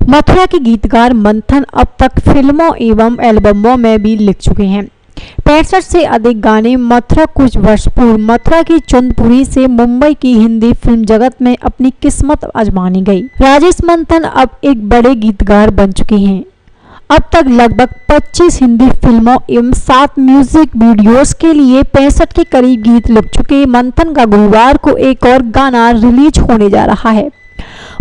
मथुरा के गीतकार मंथन अब तक फिल्मों एवं एल्बमों में भी लिख चुके हैं। 65 से अधिक गाने। मथुरा कुछ वर्ष पूर्व मथुरा की चंदपुरी से मुंबई की हिंदी फिल्म जगत में अपनी किस्मत आजमानी गई। राजेश मंथन अब एक बड़े गीतकार बन चुके हैं। अब तक लगभग 25 हिंदी फिल्मों एवं 7 म्यूजिक वीडियोस के लिए 65 के करीब गीत लिख चुके मंथन का गुरुवार को एक और गाना रिलीज होने जा रहा है।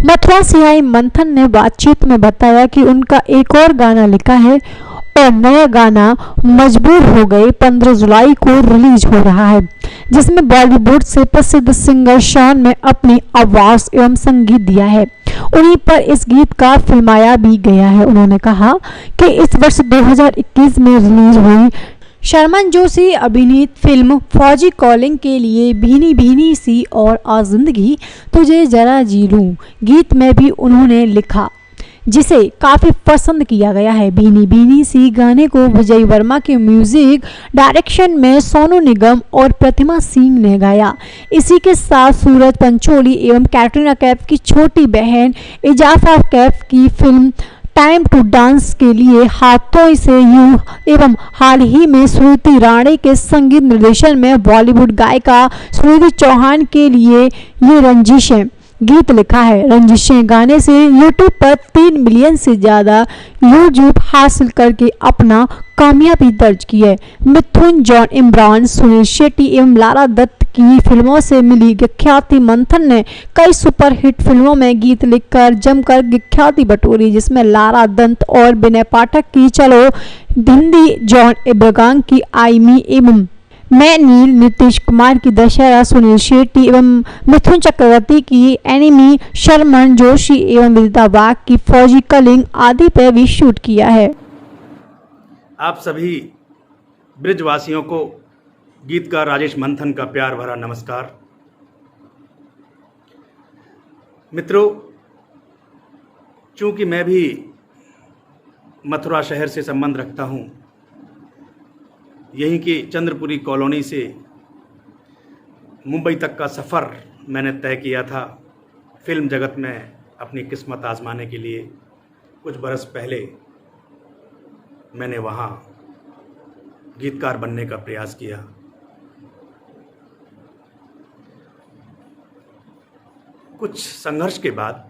मथुरा से आए मंथन ने बातचीत में बताया कि उनका एक और गाना लिखा है और नया गाना मजबूर हो गए 15 जुलाई को रिलीज हो रहा है, जिसमें बॉलीवुड से प्रसिद्ध सिंगर शान ने अपनी आवाज एवं संगीत दिया है। उन्हीं पर इस गीत का फिल्माया भी गया है। उन्होंने कहा कि इस वर्ष 2021 में रिलीज हुई शर्मन जोशी अभिनीत फिल्म फौजी कॉलिंग के लिए भीनी भीनी सी और आ जिंदगी तुझे जरा जी लूं गीत में भी उन्होंने लिखा, जिसे काफ़ी पसंद किया गया है। भीनी भीनी सी गाने को विजय वर्मा के म्यूजिक डायरेक्शन में सोनू निगम और प्रतिमा सिंह ने गाया। इसी के साथ सूरज पंचोली एवं कैटरीना कैफ की छोटी बहन इजाफा कैफ की फिल्म टाइम टू डांस के लिए हाथों से यूं एवं हाल ही में श्रुति राणे के संगीत निर्देशन में बॉलीवुड गायिका श्रुति चौहान के लिए ये रंजिशें गीत लिखा है। रंजिशें गाने से यूट्यूब पर 3 मिलियन से ज़्यादा यूट्यूब हासिल करके अपना कामयाबी दर्ज की है। मिथुन, जॉन इमरान, सुनील शेट्टी एवं लारा दत्त की फिल्मों से मिली ख्याति मंथन ने कई सुपरहिट फिल्मों में गीत लिखकर जमकर ख्याति बटोरी, जिसमें लारा दत्त और विनय पाठक की चलो हिंदी, जॉन इब्राहिम की आई मी एवं मैं नील, नीतीश कुमार की दशहरा, सुनील शेट्टी एवं मिथुन चक्रवर्ती की एनिमी, शर्मन जोशी एवं विदिता वाघ की फौजी कलिंग आदि पर भी शूट किया है। आप सभी ब्रिजवासियों को गीतकार राजेश मंथन का प्यार भरा नमस्कार। मित्रों, चूंकि मैं भी मथुरा शहर से संबंध रखता हूं, यहीं की चंद्रपुरी कॉलोनी से मुंबई तक का सफ़र मैंने तय किया था फिल्म जगत में अपनी किस्मत आजमाने के लिए। कुछ बरस पहले मैंने वहाँ गीतकार बनने का प्रयास किया। कुछ संघर्ष के बाद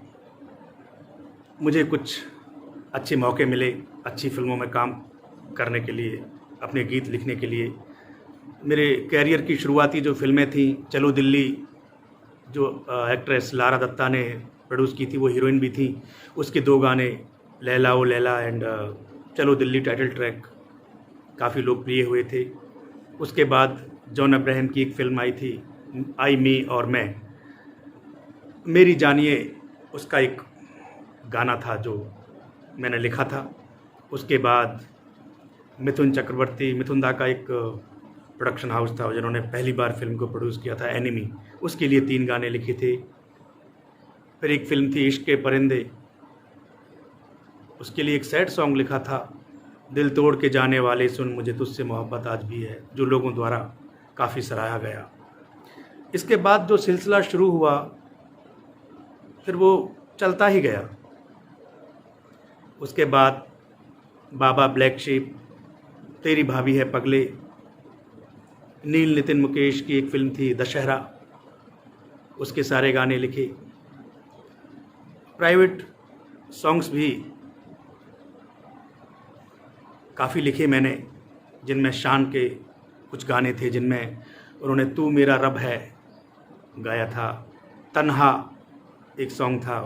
मुझे कुछ अच्छे मौके मिले अच्छी फिल्मों में काम करने के लिए, अपने गीत लिखने के लिए। मेरे कैरियर की शुरुआती जो फिल्में थीं, चलो दिल्ली जो एक्ट्रेस लारा दत्ता ने प्रोड्यूस की थी, वो हीरोइन भी थी, उसके 2 गाने लैला ओ लैला एंड चलो दिल्ली टाइटल ट्रैक काफ़ी लोकप्रिय हुए थे। उसके बाद जॉन इब्राहिम की एक फिल्म आई थी आई मी और मैं मेरी जानिए, उसका एक गाना था जो मैंने लिखा था। उसके बाद मिथुन चक्रवर्ती, मिथुन दा का एक प्रोडक्शन हाउस था जिन्होंने पहली बार फिल्म को प्रोड्यूस किया था एनिमी, उसके लिए 3 गाने लिखे थे। फिर एक फिल्म थी इश्क के परिंदे, उसके लिए एक सैड सॉन्ग लिखा था, दिल तोड़ के जाने वाले सुन मुझे तुझसे मोहब्बत आज भी है, जो लोगों द्वारा काफ़ी सराहा गया। इसके बाद जो सिलसिला शुरू हुआ फिर वो चलता ही गया। उसके बाद बाबा ब्लैक शीप, तेरी भाभी है पगले, नील नितिन मुकेश की एक फिल्म थी दशहरा, उसके सारे गाने लिखे। प्राइवेट सॉन्ग्स भी काफ़ी लिखे मैंने, जिनमें शान के कुछ गाने थे, जिनमें उन्होंने तू मेरा रब है गाया था। तन्हा एक सॉन्ग था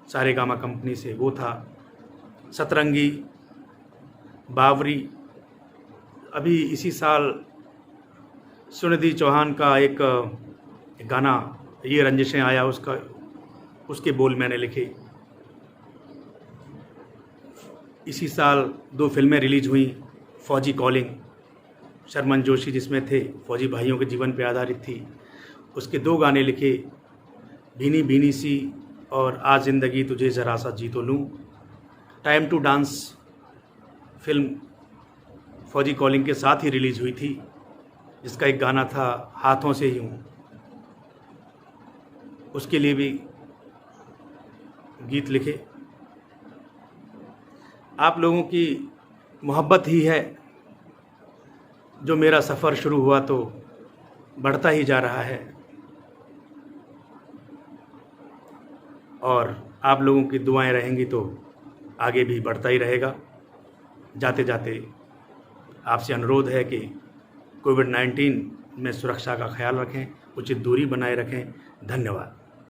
सारेगामा कंपनी से, वो था। सतरंगी, बावरी, अभी इसी साल सुनिधि चौहान का एक गाना ये रंजिशें आया, उसके बोल मैंने लिखे। इसी साल 2 फिल्में रिलीज हुई, फौजी कॉलिंग, शर्मन जोशी जिसमें थे, फौजी भाइयों के जीवन पर आधारित थी, उसके 2 गाने लिखे, भीनी भीनी सी और आज ज़िंदगी तुझे ज़रा सा जी तो लूँ। टाइम टू डांस फिल्म फौजी कॉलिंग के साथ ही रिलीज़ हुई थी, जिसका एक गाना था हाथों से यूं, उसके लिए भी गीत लिखे। आप लोगों की मोहब्बत ही है जो मेरा सफ़र शुरू हुआ तो बढ़ता ही जा रहा है, और आप लोगों की दुआएं रहेंगी तो आगे भी बढ़ता ही रहेगा। जाते जाते आपसे अनुरोध है कि कोविड-19 में सुरक्षा का ख्याल रखें, उचित दूरी बनाए रखें। धन्यवाद।